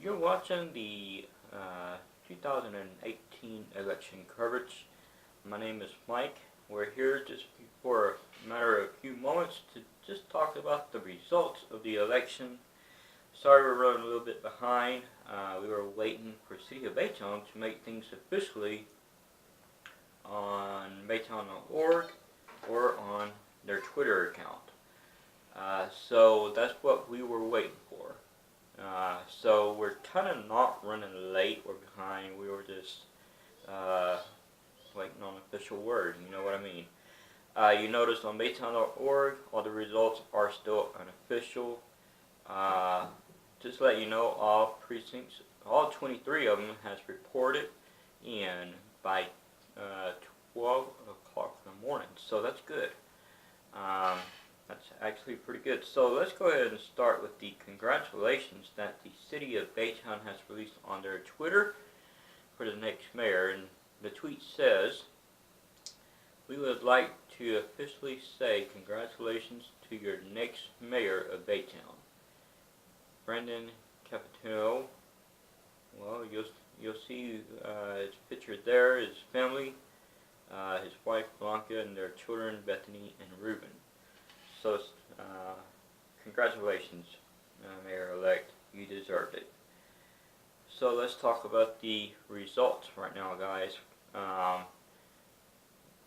You're watching the 2018 election coverage. My name is Mike. We're here just for a matter of a few moments to just talk about the results of the election. Sorry we're running a little bit behind. We were waiting for City of Baytown to make things officially on Baytown.org or on their Twitter account. So that's what we were waiting for. So we're kind of not running late or behind. We were just waiting on official word. You know what I mean? You notice on Baytown.org, all the results are still unofficial. Just to let you know, all precincts, all 23 of them has reported in by 12 o'clock in the morning. So that's good. That's actually pretty good. So let's go ahead and start with the congratulations that the City of Baytown has released on their Twitter for the next mayor. And the tweet says, "We would like to officially say congratulations to your next mayor of Baytown, Brendan Capetillo." Well, you'll see his picture there, his family, his wife Blanca, and their children Bethany and Reuben. So, congratulations, Mayor-elect. You deserved it. So let's talk about the results right now, guys.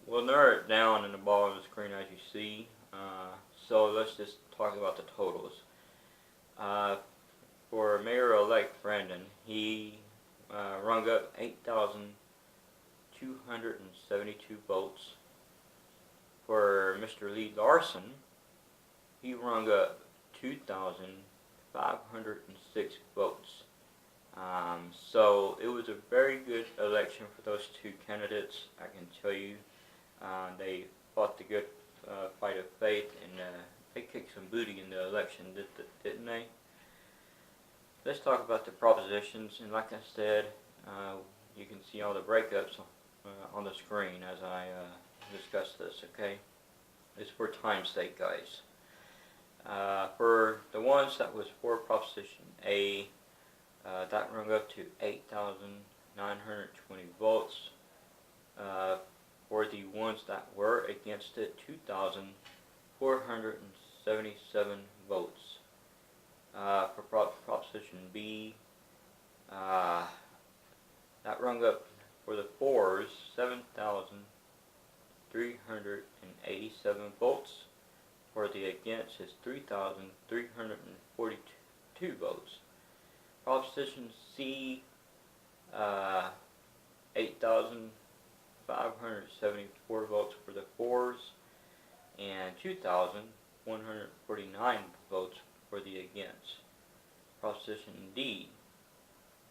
We'll narrow it down in the bottom of the screen as you see. So let's just talk about the totals. For Mayor-elect Brandon, he rung up 8,272 votes. For Mr. Lee Larson, he rung up 2,506 votes. So it was a very good election for those two candidates. I can tell you, they fought the good fight of faith, and they kicked some booty in the election, didn't they? Let's talk about the propositions, and like I said, you can see all the breakups on the screen as I discuss this, okay? It's for time's sake, guys. For the ones that was for Propsition A, that rung up to 8,920 votes. For the ones that were against it, 2,477 votes. For Propsition B, that rung up for the fours, 7,387 votes. For the against is 3,342 votes. Propsition C, 8,574 votes for the fours, and 2,149 votes for the against. Propsition D,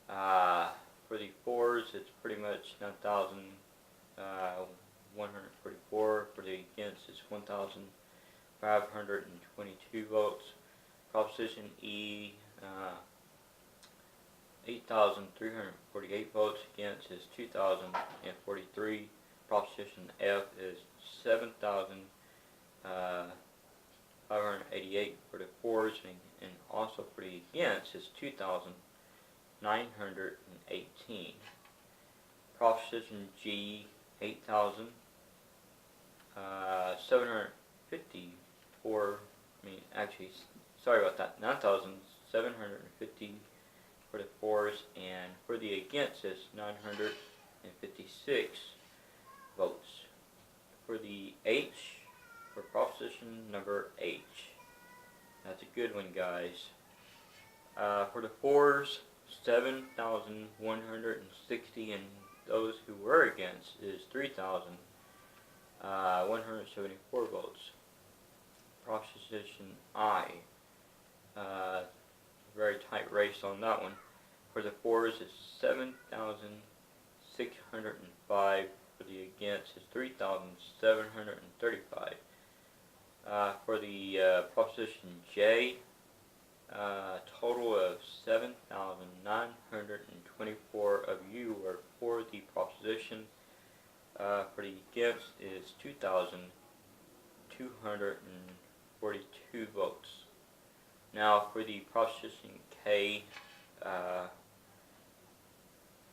for the fours, it's pretty much 9,144. For the against, it's 1,522 votes. Propsition E, 8,348 votes. Against is 2,043. Propsition F is 7,588 for the fours, and also for the against is 2,918. Propsition G, 8,754. Sorry about that. 9,750 for the fours, and for the against is 956 votes. For the H, for Propsition number H, that's a good one, guys. For the fours, 7,160, and those who were against is 3,174 votes. Propsition I, very tight race on that one. For the fours is 7,605. For the against is 3,735. For the Propsition J, total of 7,924 of you were for the proposition. For the against is 2,242 votes. Now for the Propsition K, A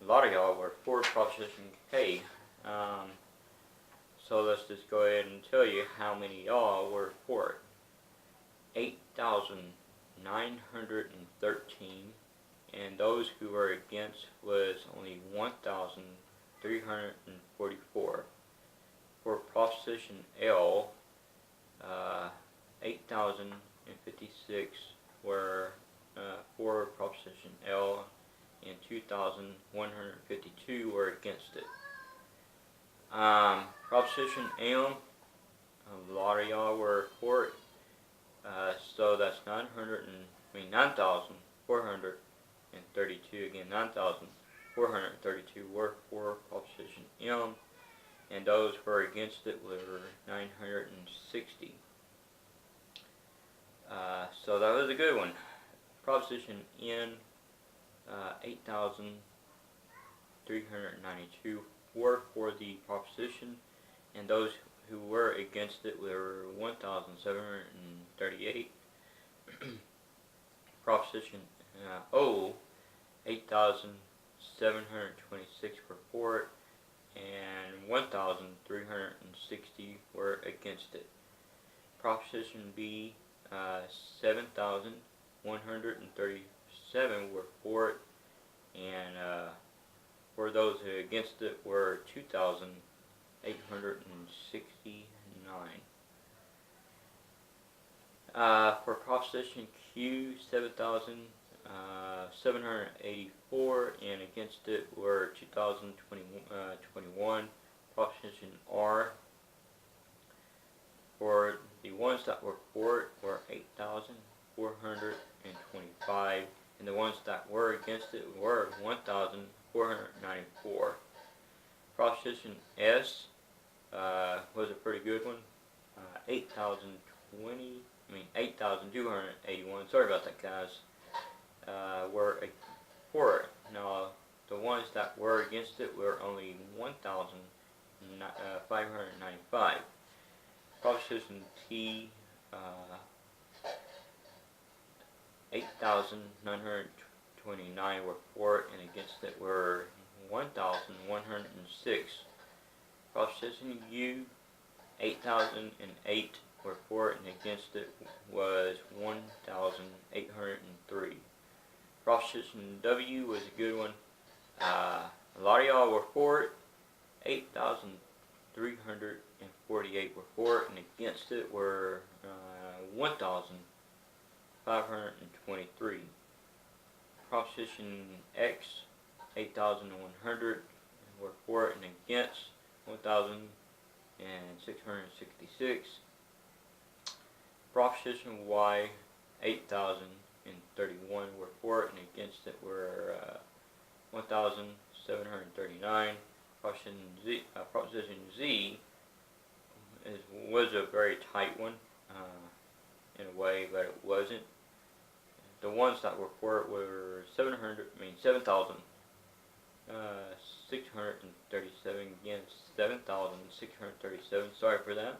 lot of y'all were for Propsition K. So let's just go ahead and tell you how many y'all were for it. 8,913, and those who were against was only 1,344. For Propsition L, 8,056 were for Propsition L, and 2,152 were against it. Propsition M, a lot of y'all were for it. So that's 9,432. Again, 9,432 were for Propsition M, and those who were against it were 960. So that was a good one. Propsition N, 8,392 were for the proposition, and those who were against it were 1,738. Proposition O, 8,726 were for it, and 1,360 were against it. Proposition B, 7,137 were for it, and for those who against it were 2,869. For Proposition Q, 7,784, and against it were 2,021. Proposition R, for the ones that were for it were 8,425, and the ones that were against it were 1,494. Proposition S was a pretty good one. 8,281. Sorry about that, guys. Were for it. Now, the ones that were against it were only 1,595. Proposition T, 8,929 were for it, and against it were 1,106. Proposition U, 8,008 were for it, and against it was 1,803. Proposition W was a good one. A lot of y'all were for it. 8,348 were for it, and against it were 1,523. Proposition X, 8,100 were for it, and against 1,666. Proposition Y, 8,031 were for it, and against it were 1,739. Proposition Z was a very tight one in a way, but it wasn't. The ones that were for it were 7,637 against 7,637. Sorry for that.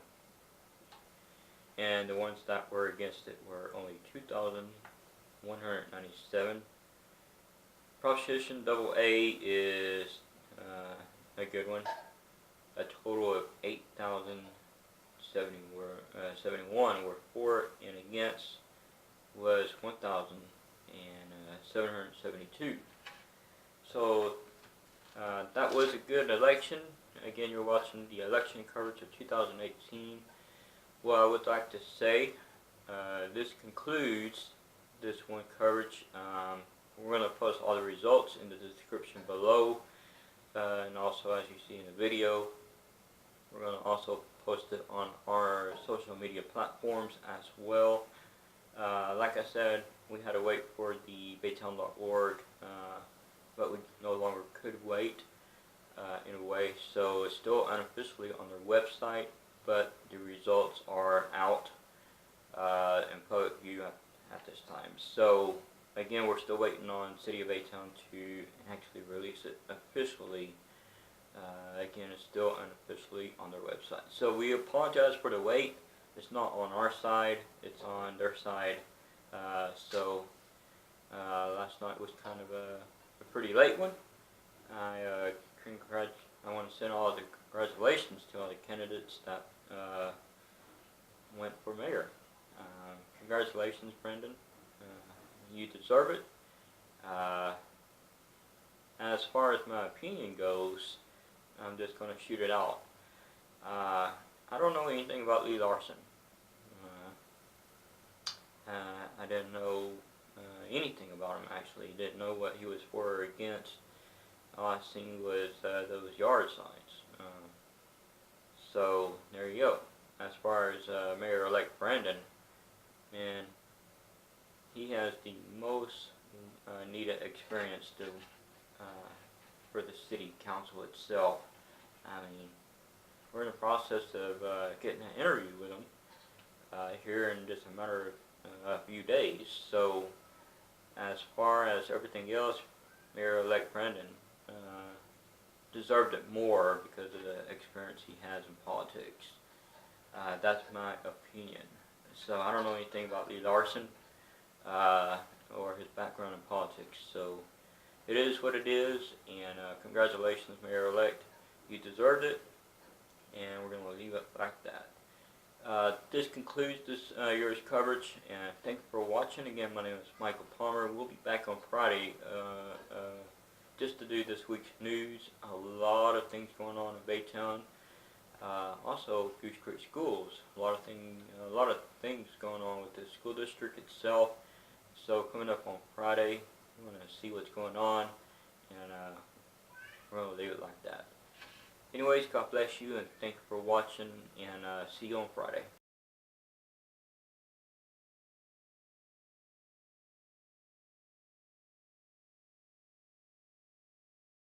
And the ones that were against it were only 2,197. Proposition AA is a good one. A total of 8,071 were for it, and against was 1,772. So that was a good election. Again, you're watching the election coverage of 2018. What I would like to say, this concludes this one coverage. We're going to post all the results in the description below, and also, as you see in the video, we're going to also post it on our social media platforms as well. Like I said, we had to wait for the Baytown.org, but we no longer could wait in a way, so it's still unofficially on their website, but the results are out in public view at this time. So again, we're still waiting on City of Baytown to actually release it officially. Again, it's still unofficially on their website. So we apologize for the wait. It's not on our side, it's on their side. So Last night was kind of a pretty late one. I I want to send all the congratulations to all the candidates that went for mayor. Congratulations, Brendan. You deserve it. Uh, as far as my opinion goes, I'm just going to shoot it out. I don't know anything about Lee Larson. I didn't know anything about him, actually. Didn't know what he was for or against. All I seen was those yard signs. So there you go. As far as Mayor-elect Brandon, man, he has the most needed experience to for the city council itself. I mean, we're in the process of getting an interview with him here in just a matter of a few days. So as far as everything else, Mayor-elect Brandon deserved it more because of the experience he has in politics. That's my opinion. So I don't know anything about Lee Larson or his background in politics. So it is what it is, and congratulations, Mayor-elect. You deserved it, and we're going to leave it like that. This concludes this year's coverage, and thank you for watching. Again, my name is Michael Palmer. We'll be back on Friday just to do this week's news. A lot of things going on in Baytown. Also, Goose Creek Schools. A lot of things going on with the school district itself. So coming up on Friday, we're going to see what's going on, and we're going to leave it like that. Anyways, God bless you, and thank you for watching, and see you on Friday.